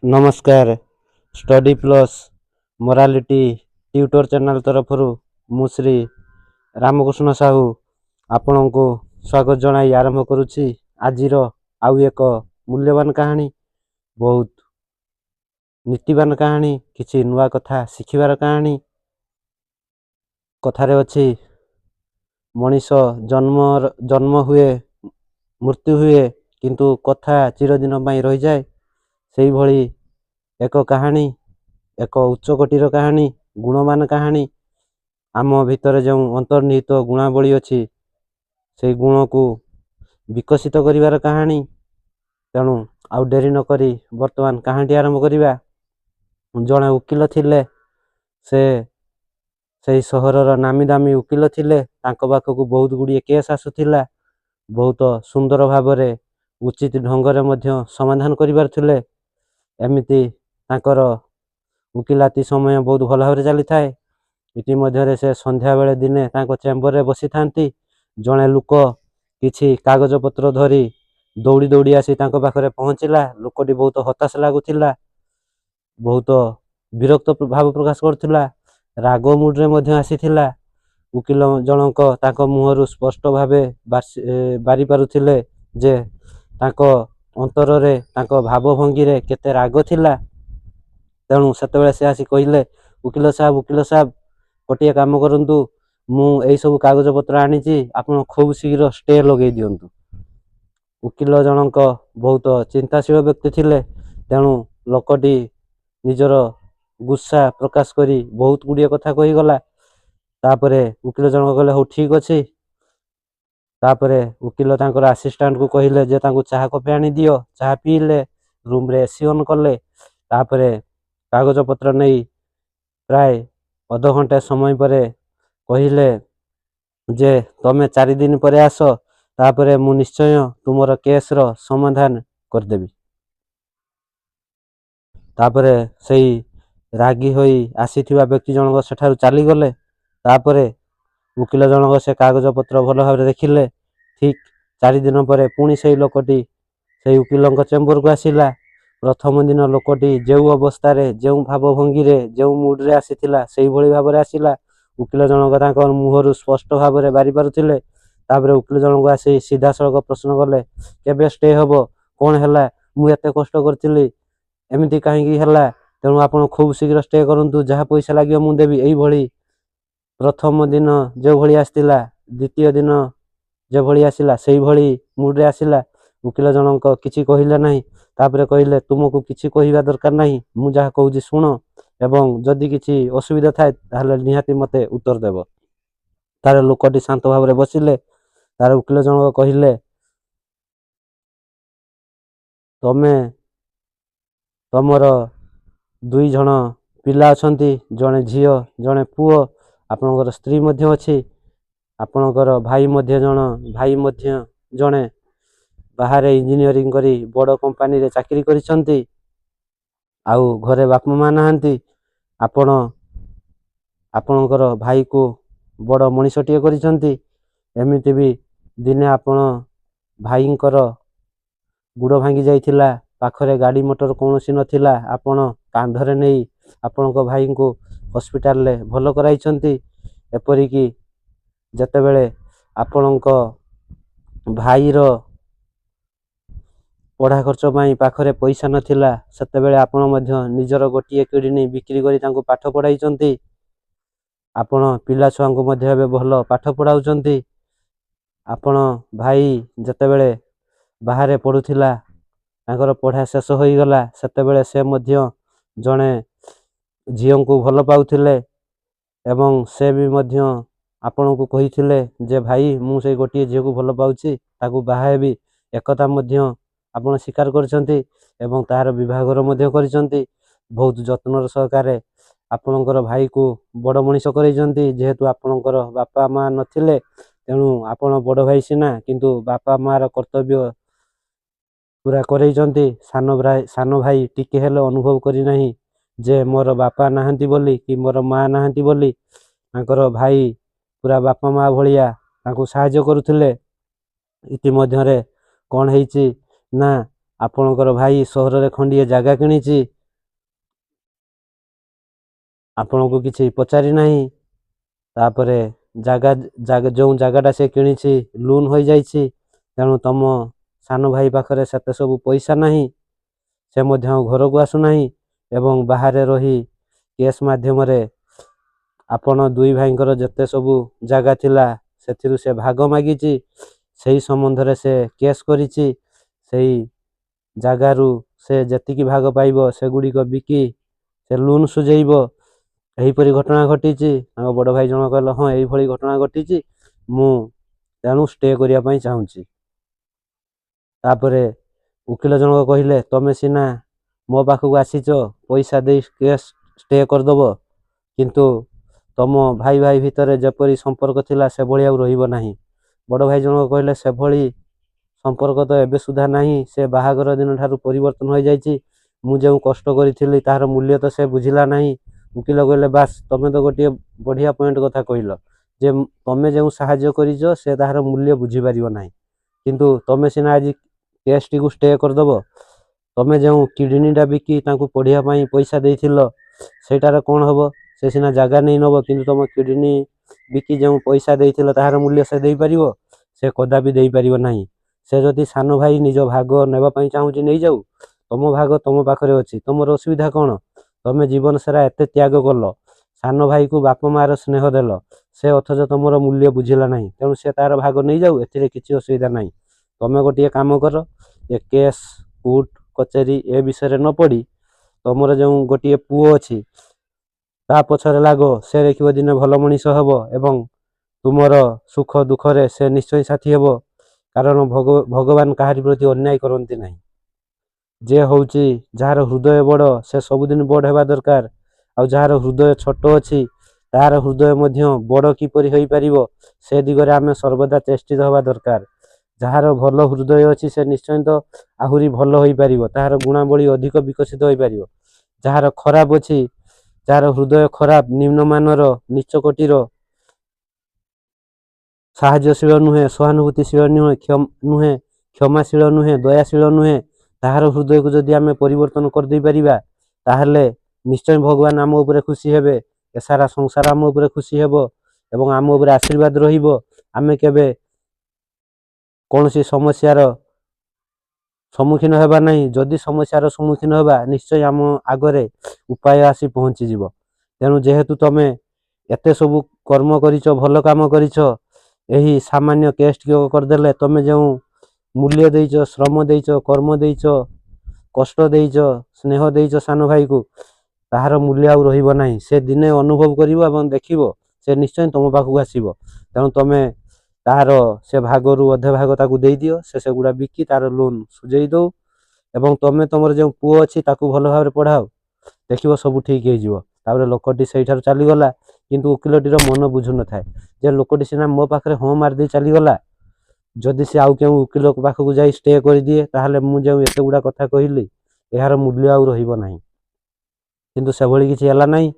नमस्कार। Study plus morality tutor channel तरफ मु श्री रामकृष्ण साहू आपण को स्वागत जनाई आरंभ करुच्ची। आज आउ एक मूल्यवान कहानी, बहुत नीतिवान कहानी, किसी नुआ कथा शिखिबार कहानी। कथारे अछि मनीष जन्म हुए मृत्यु हुए किंतु कथा चिरदिन पाई रही जाए। सेही भली एक कहानी, एक उच्च कोटीर कहानी, गुणमान कहानी। आम भितर जो अंतर्निहित गुणावली अच्छी से गुण को विकसित करिवार कहानी। तेणु आउ डेरी न करी वर्तमान कहानी आरंभ करिबा। जड़े वकील थिले, से सहरर नामी दामी वकील थिले। तांको पाखकु बहुत गुड़िए केस आसुथिला। बहुत सुंदर भावरे उचित ढंगरे मध्य समाधान करिबार थिले। एमिति तांकर वकीलाती समय बहुत भल भाव चली थाए। इति मध्यरे से संध्या बेले दिने तांको चेम्बर रे बसी थांती। जणे लुक किछि कागज पत्र धरी दौड़ी दौड़ी आसी तांको पाखरे पहुंचिला। लोकटी बहुत हताश लागुथिला, बहुत विरक्त भाव प्रकाश करथिला, राग मूड रे मध्य आसीथिला। वकील जनक तांको मुहरु स्पष्ट भावे बारी पारुथिले जे तांको अंतर रे तांको भाव भंगी रे केते राग थिला। तेणु सेतेबेले से आसी कहिले, वकील साहब गोटे काम करंतु, मु एई सब कागज पत्र आनीची, आपण खूब शीघ्र स्टे लगे दियंतु। वकील जनक बहुत चिंताशील व्यक्ति थिले। तेणु लोकटी निजर गुस्सा प्रकाश करी बहुत गुड़िए कथा कही गला। तापरे वकील जनक कहले हो ठीक अछि। तापरे वकील तांकर असिस्टेंट को कहिले जे तांको चाहा कपे आनी दियो। चाहा पीले, रूम रे एसी ऑन कले। तापरे कागज पत्र नहीं प्राय अध घंटे समय परे कहिले जे तमे 4 दिन परे आस, तापरे मु निश्चय तुमर केस रो समाधान कर देबी। तापरे सेही रागी होई आसीथिबा व्यक्ति जनक सेठारु चाली गले। तापरे वकील जनक से कागज पत्र भल भाव देखिले। ठीक 4 दिन परे पुणी सेही लोकटी सेही वकीलंक चेम्बर को आसिला। प्रथम दिन लोकटी जेउ अवस्था रे, जेउ भाव भंगी रे, जेउ मूड रे आसीथिला, सेही भली भाव रे आसिला। वकील जनक तांकर मुहरु स्पष्ट भाव रे बारी पारुथिले। तापरे वकील जनक आसी सीधा सड़क प्रश्न कले, केबे स्टे हबो, कोन हला, मु एते कष्ट करथिली, एमिति काहेकि हला, तेणु आपण खूब शीघ्र स्टे करंतु, जहा पैसा लागियो मु देबी। एई भली प्रथम दिन जो भली आस्तिला, द्वितीय दिन जो भली आसिला, सेही भली मूड रे आसिला। वकील जनक किछि कहिला नाही। तापरे कहिले, तुमको किछि कहिबा दरकार नाही, मु जहा कहूची सुनो, एवं जदि किछि असुविधा थाए ताहले निहाती मते उत्तर देबो। तारे लोकटी शांत भाव रे बसिले। तारे वकील जनक कहिले, तमे तमर 2 जण पिला अछंती, जणे झियो जणे पुओ, आपनकर स्त्री मध्य अछि, आपनकर भाई मध्य जणे बाहर इंजीनियरिंग करी बड़ कंपनी रे चाकरी करिसंती। आउ घरे बापा मां नाहंती। आपनकर भाई को बड़ मनीषटिए करिसंती। एमिति भी दिने आपण भाईंकर गुड़ भांगी जाइथिला, पाखरे गाड़ी मोटर कोनोसी नथिला, आपण कांधरे नेई आपणको भाई को हॉस्पिटल ले भलो कराइछंती। एपरि कि जतेबेले आपणको भाई रो पढ़ा खर्च पाई पाखरे पैसा नथिला, सेतेबेले आपण मध्य निजर गोटिए किडनी बिक्री करी तांको पाठ पढ़ाइछंती। आपण पिला छुआंको मध्य बे भलो पाठ पढ़ाउछंती। आपण भाई जतेबेले बाहरे पढुथिला, तांकर पढ़ा शेष होई गला, सेतेबेले से मध्य जणे झियों को भलो पाउथिले। एवं से भी मध्य आपण को कहिथिले जे भाई मु से गोटिए झियो को भलो पाउछि, ताकू बाहा भी एकता मध्य आपण स्वीकार करछंती। एवं तार विवाहर मध्य करछंती। बहुत जत्नर सहकारे आपणकर भाई को बड़ मनीष करैछंती। जेहेतु आपणकर बापा मां नथिले, तेणु आपण बड़ भाई सिना, किंतु बापा मां र कर्तव्य पूरा करैछंती। सानो भाई टिके हेले अनुभव करी नाही जे मोर बापा नाहंती बोली कि मोर मां नाहंती बोली। तांकर भाई पूरा बापा मां भलिया तांको सहाय्य करुथिले। इति मध्यरे कोन हेइछि ना, ଆପଣଙ୍କର ଭାଇ ସହରରେ ଖଣ୍ଡିଏ ଜାଗା କିଣିଛି, ଆପଣଙ୍କୁ କିଛି ପଚାରି ନାହିଁ। ତାପରେ ଯେଉଁ ଜାଗାଟା ସେ କିଣିଛି ଲୋନ୍ ହୋଇଯାଇଛି, ତେଣୁ ତମ ସାନ ଭାଇ ପାଖରେ ସେତେ ସବୁ ପଇସା ନାହିଁ। ସେ ମଧ୍ୟ ଆଉ ଘରକୁ ଆସୁନାହିଁ ଏବଂ ବାହାରେ ରହି କେସ୍ ମାଧ୍ୟମରେ ଆପଣ ଦୁଇ ଭାଇଙ୍କର ଯେତେ ସବୁ ଜାଗା ଥିଲା ସେଥିରୁ ସେ ଭାଗ ମାଗିଛି। ସେହି ସମ୍ବନ୍ଧରେ ସେ କେସ୍ କରିଛି। ସେଇ ଜାଗାରୁ ସେ ଯେତିକି ଭାଗ ପାଇବ ସେଗୁଡ଼ିକ ବିକି ସେ ଲୋନ୍ ସୁଝେଇବ। ଏହିପରି ଘଟଣା ଘଟିଛି। ତାଙ୍କ ବଡ଼ ଭାଇ ଜଣକ କହିଲେ, ହଁ ଏଇଭଳି ଘଟଣା ଘଟିଛି, ମୁଁ ତେଣୁ ଷ୍ଟେ କରିବା ପାଇଁ ଚାହୁଁଛି। ତାପରେ ଓକିଲ ଜଣକ କହିଲେ, ତମେ ସିନା ମୋ ପାଖକୁ ଆସିଛ ପଇସା ଦେଇ କେସ୍ ଷ୍ଟେ କରିଦେବ, କିନ୍ତୁ ତମ ଭାଇ ଭାଇ ଭିତରେ ଯେପରି ସମ୍ପର୍କ ଥିଲା ସେଭଳି ଆଉ ରହିବ ନାହିଁ। ବଡ଼ ଭାଇ ଜଣକ କହିଲେ, ସେଭଳି ସମ୍ପର୍କ ତ ଏବେ ସୁଦ୍ଧା ନାହିଁ, ସେ ବାହାଘର ଦିନ ଠାରୁ ପରିବର୍ତ୍ତନ ହୋଇଯାଇଛି। ମୁଁ ଯେଉଁ କଷ୍ଟ କରିଥିଲି ତାହାର ମୂଲ୍ୟ ତ ସେ ବୁଝିଲା ନାହିଁ। ଓକିଲ କହିଲେ, ବାସ୍ ତମେ ତ ଗୋଟିଏ ବଢ଼ିଆ ପଏଣ୍ଟ କଥା କହିଲ ଯେ ତମେ ଯେଉଁ ସାହାଯ୍ୟ କରିଛ ସେ ତାହାର ମୂଲ୍ୟ ବୁଝିପାରିବ ନାହିଁ, କିନ୍ତୁ ତମେ ସିନା ଆଜି କେସ୍ଟିକୁ ଷ୍ଟେ କରିଦେବ, ତମେ ଯେଉଁ କିଡ଼ନୀଟା ବିକି ତାଙ୍କୁ ପଢ଼ିବା ପାଇଁ ପଇସା ଦେଇଥିଲ ସେଇଟାର କ'ଣ ହେବ? ସେ ସିନା ଜାଗା ନେଇ ନେବ, କିନ୍ତୁ ତମ କିଡ଼ନୀ ବିକି ଯେଉଁ ପଇସା ଦେଇଥିଲ ତାହାର ମୂଲ୍ୟ ସେ ଦେଇପାରିବ? ସେ କଦାପି ଦେଇପାରିବ ନାହିଁ। ସେ ଯଦି ସାନ ଭାଇ ନିଜ ଭାଗ ନେବା ପାଇଁ ଚାହୁଁଛି ନେଇଯାଉ, ତମ ଭାଗ ତମ ପାଖରେ ଅଛି, ତମର ଅସୁବିଧା କ'ଣ? ତମେ ଜୀବନ ସାରା ଏତେ ତ୍ୟାଗ କଲ, ସାନ ଭାଇକୁ ବାପା ମାଆର ସ୍ନେହ ଦେଲ, ସେ ଅଥଚ ତମର ମୂଲ୍ୟ ବୁଝିଲା ନାହିଁ, ତେଣୁ ସେ ତାର ଭାଗ ନେଇଯାଉ, ଏଥିରେ କିଛି ଅସୁବିଧା ନାହିଁ। ତମେ ଗୋଟିଏ କାମ କର, ଏ କେସ୍ କୋର୍ଟ କଚେରୀ ଏ ବିଷୟରେ ନ ପଡ଼ି ତମର ଯେଉଁ ଗୋଟିଏ ପୁଅ ଅଛି ତା ପଛରେ ଲାଗ, ସେ ଦେଖିବ ଦିନେ ଭଲ ମଣିଷ ହେବ ଏବଂ ତୁମର ସୁଖ ଦୁଃଖରେ ସେ ନିଶ୍ଚୟ ସାଥୀ ହେବ। କାରଣ ଭଗବାନ କାହାରି ପ୍ରତି ଅନ୍ୟାୟ କରନ୍ତି ନାହିଁ। ଯେ ହେଉଛି ଯାହାର ହୃଦୟ ବଡ଼ ସେ ସବୁଦିନ ବଡ଼ ହେବା ଦରକାର, ଆଉ ଯାହାର ହୃଦୟ ଛୋଟ ଅଛି ତାହାର ହୃଦୟ ମଧ୍ୟ ବଡ଼ କିପରି ହୋଇପାରିବ ସେ ଦିଗରେ ଆମେ ସର୍ବଦା ଚେଷ୍ଟିତ ହେବା ଦରକାର। ଯାହାର ଭଲ ହୃଦୟ ଅଛି ସେ ନିଶ୍ଚୟ ଆହୁରି ଭଲ ହୋଇପାରିବ, ତାହାର ଗୁଣାବଳୀ ଅଧିକ ବିକଶିତ ହୋଇପାରିବ। ଯାହାର ଖରାପ ଅଛି, ଯାହାର ହୃଦୟ ଖରାପ, ନିମ୍ନମାନର, ନୀଚ କୋଟିର, ସାହାଯ୍ୟଶୀଳ ନୁହେଁ, ସହାନୁଭୂତିଶୀଳ ନୁହେଁ, କ୍ଷମାଶୀଳ ନୁହେଁ, ଦୟାଶୀଳ ନୁହେଁ, ତାହାର ହୃଦୟକୁ ଯଦି ଆମେ ପରିବର୍ତ୍ତନ କରିଦେଇପାରିବା ତାହେଲେ ନିଶ୍ଚୟ ଭଗବାନ ଆମ ଉପରେ ଖୁସି ହେବେ, ଏ ସାରା ସଂସାର ଆମ ଉପରେ ଖୁସି ହେବ ଏବଂ ଆମ ଉପରେ ଆଶୀର୍ବାଦ ରହିବ। ଆମେ କେବେ କୌଣସି ସମସ୍ୟାର ସମ୍ମୁଖୀନ ହେବା ନାହିଁ। ଯଦି ସମସ୍ୟାର ସମ୍ମୁଖୀନ ହେବା ନିଶ୍ଚୟ ଆମ ଆଗରେ ଉପାୟ ଆସି ପହଞ୍ଚିଯିବ। ତେଣୁ ଯେହେତୁ ତମେ ଏତେ ସବୁ କର୍ମ କରିଛ, ଭଲ କାମ କରିଛ, ଏହି ସାମାନ୍ୟ କେସ୍ଟିକୁ କରିଦେଲେ ତମେ ଯେଉଁ ମୂଲ୍ୟ ଦେଇଛ, ଶ୍ରମ ଦେଇଛ, କର୍ମ ଦେଇଛ, କଷ୍ଟ ଦେଇଛ, ସ୍ନେହ ଦେଇଛ ସାନ ଭାଇକୁ, ତାହାର ମୂଲ୍ୟ ଆଉ ରହିବ ନାହିଁ। ସେ ଦିନେ ଅନୁଭବ କରିବ ଏବଂ ଦେଖିବ ସେ ନିଶ୍ଚୟ ତମ ପାଖକୁ ଆସିବ। ତେଣୁ ତମେ ତାହାର ସେ ଭାଗରୁ ଅଧେ ଭାଗ ତାକୁ ଦେଇଦିଅ, ସେ ସେଗୁଡ଼ା ବିକି ତାର ଲୋନ୍ ସୁଝେଇ ଦେଉ ଏବଂ ତମେ ତମର ଯେଉଁ ପୁଅ ଅଛି ତାକୁ ଭଲ ଭାବରେ ପଢ଼ାଅ, ଦେଖିବ ସବୁ ଠିକ୍ ହେଇଯିବ। ତାପରେ ଲୋକଟି ସେଇଠାରୁ ଚାଲିଗଲା। କିନ୍ତୁ ଓକିଲଟିର ମନ ବୁଝୁନଥାଏ ଯେ ଲୋକଟି ସିନା ମୋ ପାଖରେ ହଁ ମାରିଦେଇ ଚାଲିଗଲା, ଯଦି ସେ ଆଉ କେଉଁ ଓକିଲ ପାଖକୁ ଯାଇ ଷ୍ଟେ କରିଦିଏ ତାହେଲେ ମୁଁ ଯେଉଁ ଏତେ ଗୁଡ଼ା କଥା କହିଲି ଏହାର ମୂଲ୍ୟ ଆଉ ରହିବ ନାହିଁ। କିନ୍ତୁ ସେଭଳି କିଛି ହେଲା ନାହିଁ।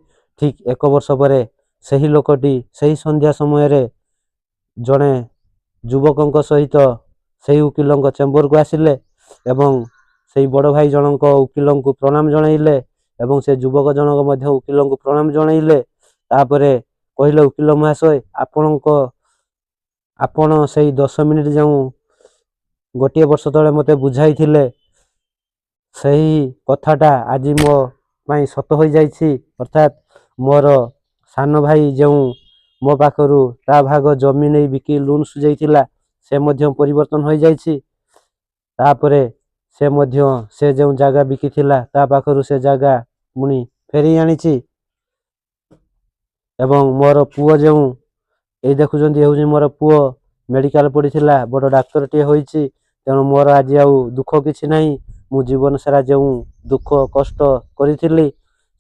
ଠିକ୍ 1 ବର୍ଷ ପରେ ସେହି ଲୋକଟି ସେହି ସନ୍ଧ୍ୟା ସମୟରେ ଜଣେ ଯୁବକଙ୍କ ସହିତ ସେହି ଓକିଲଙ୍କ ଚେମ୍ବରକୁ ଆସିଲେ ଏବଂ ସେହି ବଡ଼ ଭାଇ ଜଣଙ୍କ ଓକିଲଙ୍କୁ ପ୍ରଣାମ ଜଣାଇଲେ ଏବଂ ସେ ଯୁବକ ଜଣକ ମଧ୍ୟ ଓକିଲଙ୍କୁ ପ୍ରଣାମ ଜଣାଇଲେ। ତାପରେ କହିଲେ, ଓକିଲ ମହାଶୟ, ଆପଣ ସେଇ 10 ମିନିଟ୍ ଯେଉଁ ଗୋଟିଏ ବର୍ଷ ତଳେ ମୋତେ ବୁଝାଇଥିଲେ ସେହି କଥାଟା ଆଜି ମୋ ପାଇଁ ସତ ହୋଇଯାଇଛି। ଅର୍ଥାତ୍ ମୋର ସାନ ଭାଇ ଯେଉଁ ମୋ ପାଖରୁ ତା ଭାଗ ଜମି ନେଇ ବିକି ଲୋନ୍ ସୁଝେଇଥିଲା ସେ ମଧ୍ୟ ପରିବର୍ତ୍ତନ ହୋଇଯାଇଛି। ତାପରେ ସେ ମଧ୍ୟ ସେ ଯେଉଁ ଜାଗା ବିକିଥିଲା ତା ପାଖରୁ ସେ ଜାଗା ପୁଣି ଫେରେଇ ଆଣିଛି ଏବଂ ମୋର ପୁଅ ଯେଉଁ ଏଇ ଦେଖୁଛନ୍ତି ହେଉଛି ମୋର ପୁଅ ମେଡ଼ିକାଲ ପଡ଼ିଥିଲା, ବଡ଼ ଡାକ୍ତରଟିଏ ହୋଇଛି। ତେଣୁ ମୋର ଆଜି ଆଉ ଦୁଃଖ କିଛି ନାହିଁ। ମୁଁ ଜୀବନ ସାରା ଯେଉଁ ଦୁଃଖ କଷ୍ଟ କରିଥିଲି,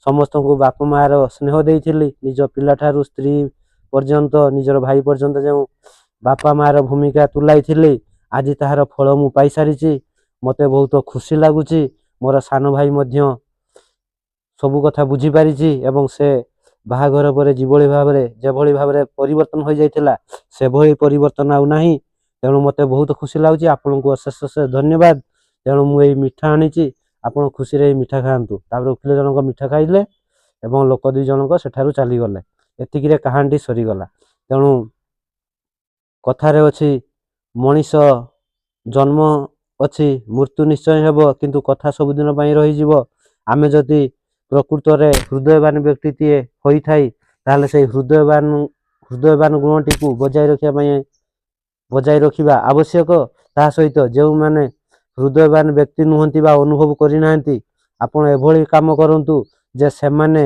ସମସ୍ତଙ୍କୁ ବାପା ମାଆର ସ୍ନେହ ଦେଇଥିଲି, ନିଜ ପିଲାଠାରୁ ସ୍ତ୍ରୀ ପର୍ଯ୍ୟନ୍ତ, ନିଜର ଭାଇ ପର୍ଯ୍ୟନ୍ତ ଯେଉଁ ବାପା ମାଆର ଭୂମିକା ତୁଲାଇଥିଲି, ଆଜି ତାହାର ଫଳ ମୁଁ ପାଇସାରିଛି। ମୋତେ ବହୁତ ଖୁସି ଲାଗୁଛି। ମୋର ସାନ ଭାଇ ମଧ୍ୟ ସବୁ କଥା ବୁଝିପାରିଛି ଏବଂ ସେ ବାହାଘର ପରେ ଯେଭଳି ଭାବରେ ପରିବର୍ତ୍ତନ ହୋଇଯାଇଥିଲା ସେଭଳି ପରିବର୍ତ୍ତନ ଆଉ ନାହିଁ। ତେଣୁ ମୋତେ ବହୁତ ଖୁସି ଲାଗୁଛି। ଆପଣଙ୍କୁ ଅଶେଷ ଅଶେଷ ଧନ୍ୟବାଦ। ତେଣୁ ମୁଁ ଏଇ ମିଠା ଆଣିଛି, ଆପଣ ଖୁସିରେ ଏଇ ମିଠା ଖାଆନ୍ତୁ। ତାପରେ ଓକିଲ ଜଣକ ମିଠା ଖାଇଲେ ଏବଂ ଲୋକ 2 ଜଣକ ସେଠାରୁ ଚାଲିଗଲେ। ଏତିକିରେ କାହାଣୀଟି ସରିଗଲା। ତେଣୁ କଥାରେ ଅଛି, ମଣିଷ ଜନ୍ମ ଅଛି, ମୃତ୍ୟୁ ନିଶ୍ଚୟ ହେବ, କିନ୍ତୁ କଥା ସବୁଦିନ ପାଇଁ ରହିଯିବ। ଆମେ ଯଦି ପ୍ରକୃତରେ ହୃଦୟବାନ ବ୍ୟକ୍ତିଟିଏ ହୋଇଥାଇ, ତାହେଲେ ସେଇ ହୃଦୟବାନ ଗୁଣଟିକୁ ବଜାୟ ରଖିବା ଆବଶ୍ୟକ। ତା ସହିତ ଯେଉଁମାନେ ହୃଦୟବାନ ବ୍ୟକ୍ତି ନୁହନ୍ତି ବା ଅନୁଭବ କରିନାହାନ୍ତି, ଆପଣ ଏଭଳି କାମ କରନ୍ତୁ ଯେ ସେମାନେ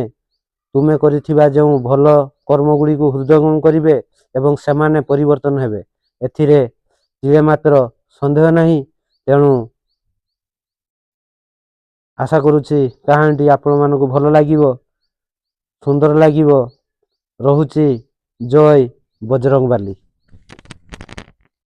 ତୁମେ କରିଥିବା ଯେଉଁ ଭଲ କର୍ମ ଗୁଡ଼ିକୁ ହୃଦୟଙ୍ଗମ କରିବେ ଏବଂ ସେମାନେ ପରିବର୍ତ୍ତନ ହେବେ। ଏଥିରେ ତିଳେ ମାତ୍ର ସନ୍ଦେହ ନାହିଁ। ତେଣୁ ଆଶା କରୁଛି କାହାଣୀଟି ଆପଣମାନଙ୍କୁ ଭଲ ଲାଗିବ, ସୁନ୍ଦର ଲାଗିବ। ରହୁଛି। ଜୟ ବଜରଙ୍ଗବାଲି।